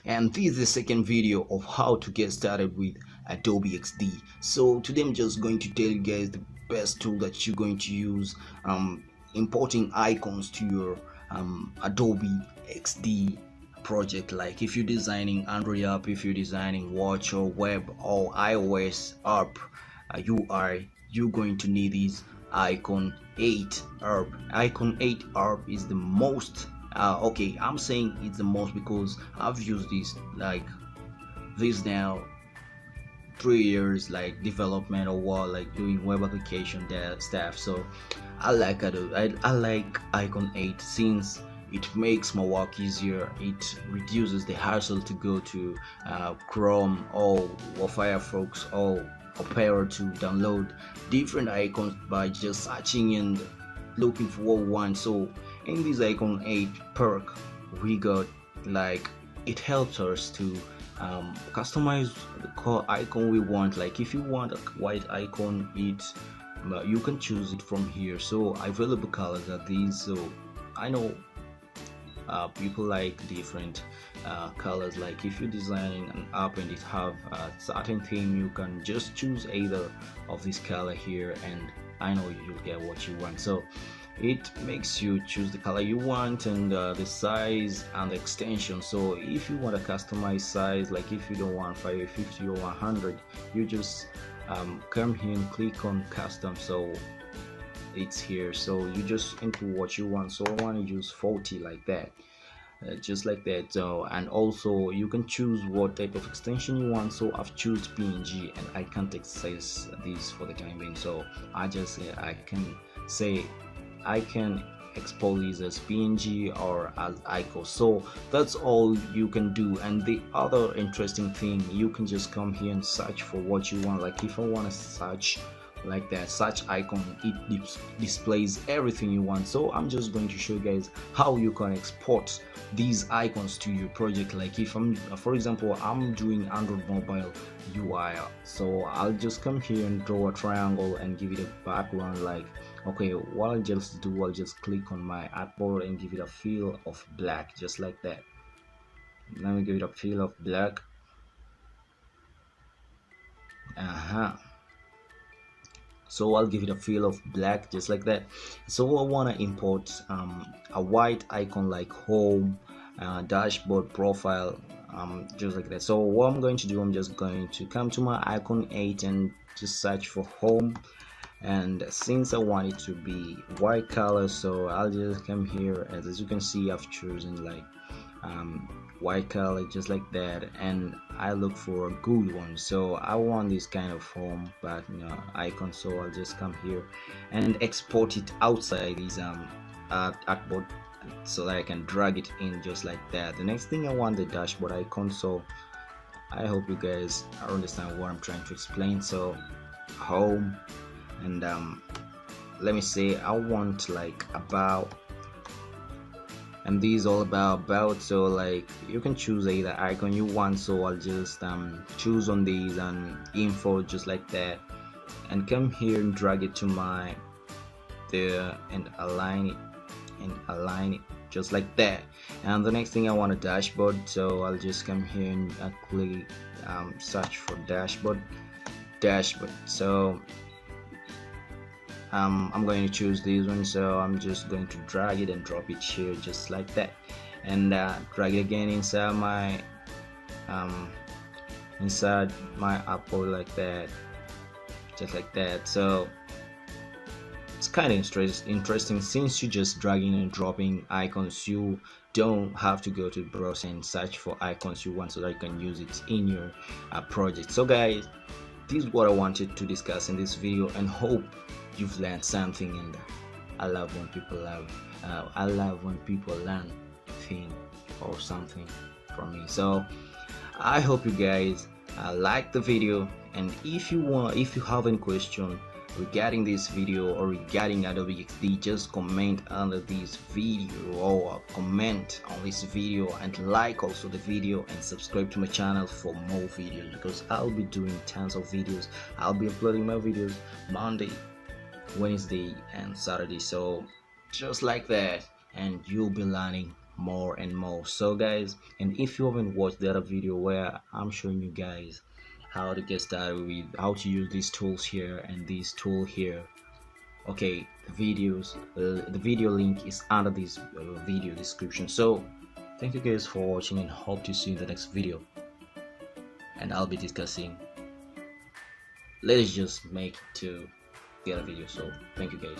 and this is the second video of how to get started with Adobe XD. So today I'm just going to tell you guys the best tool that you're going to use importing icons to your Adobe XD project. Like if you're designing Android app, if you're designing watch or web or iOS app, you're going to need these Icon8 app. Icon8 app is the most okay, I'm saying it's the most because I've used this now 3 years, like development or what, like doing web application stuff. So I like I like Icon8 since it makes my work easier. It reduces the hassle to go to Chrome or Firefox or Opera to download different icons by just searching and looking for what we want. So in this Icon8 perk, we got like it helps us to customize the core icon we want. Like if you want a white icon, you can choose it from here. So available colors are these. So I know people like different colors. Like if you're designing an app and it have a certain theme, you can just choose either of this color here, and I know you'll get what you want. So it makes you choose the color you want and the size and the extension. So if you want a customized size, like if you don't want 550 or 100, you just come here and click on custom. So it's here, so you just enter what you want. So I want to use 40, like that, just like that. So and also you can choose what type of extension you want. So I've choose PNG and I can't access this for the time being, so I can export these as PNG or as icon. So that's all you can do. And the other interesting thing, you can just come here and search for what you want. Like if I want to search like that, search icon, it displays everything you want. So I'm just going to show you guys how you can export these icons to your project. Like if I'm, for example, I'm doing Android mobile UI, so I'll just come here and draw a triangle and give it a background. Like okay, what I'll just do, I'll just click on my artboard and give it a feel of black, just like that. Let me give it a feel of black. So I'll give it a feel of black, just like that. So I want to import a white icon like home, dashboard, profile, just like that. So what I'm going to do, I'm just going to come to my Icon8 and just search for home. And since I want it to be white color, so I'll just come here, and as you can see, I've chosen like white color, just like that. And I look for a good one, so I want this kind of home but icon. So I'll just come here and export it outside this artboard so that I can drag it in, just like that. The next thing, I want the dashboard icon. So I hope you guys understand what I'm trying to explain. So home, and let me say I want like about, and these all about. So like you can choose either icon you want. So I'll just choose on these and info, just like that, and come here and drag it to my there and align it just like that. And the next thing, I want a dashboard. So I'll just come here and click search for dashboard. So I'm going to choose this one. So I'm just going to drag it and drop it here, just like that, and drag it again inside my artboard, like that, just like that. So it's kind of interesting since you're just dragging and dropping icons. You don't have to go to browser and search for icons you want, so that you can use it in your project. So guys, this is what I wanted to discuss in this video, and hope you've learned something. And I love when people learn thing or something from me. So I hope you guys like the video, and if you have any question regarding this video or regarding Adobe XD, just comment under this video or comment on this video, and like also the video, and subscribe to my channel for more videos, because I'll be doing tons of videos. I'll be uploading my videos Monday, Wednesday and Saturday. So just like that, and you'll be learning more and more. So guys, and if you haven't watched the other video where I'm showing you guys how to get started with how to use these tools here and this tool here, okay, the video link is under this video description. So thank you guys for watching and hope to see you in the next video, and I'll be discussing, let's just make it to the other video. So thank you guys.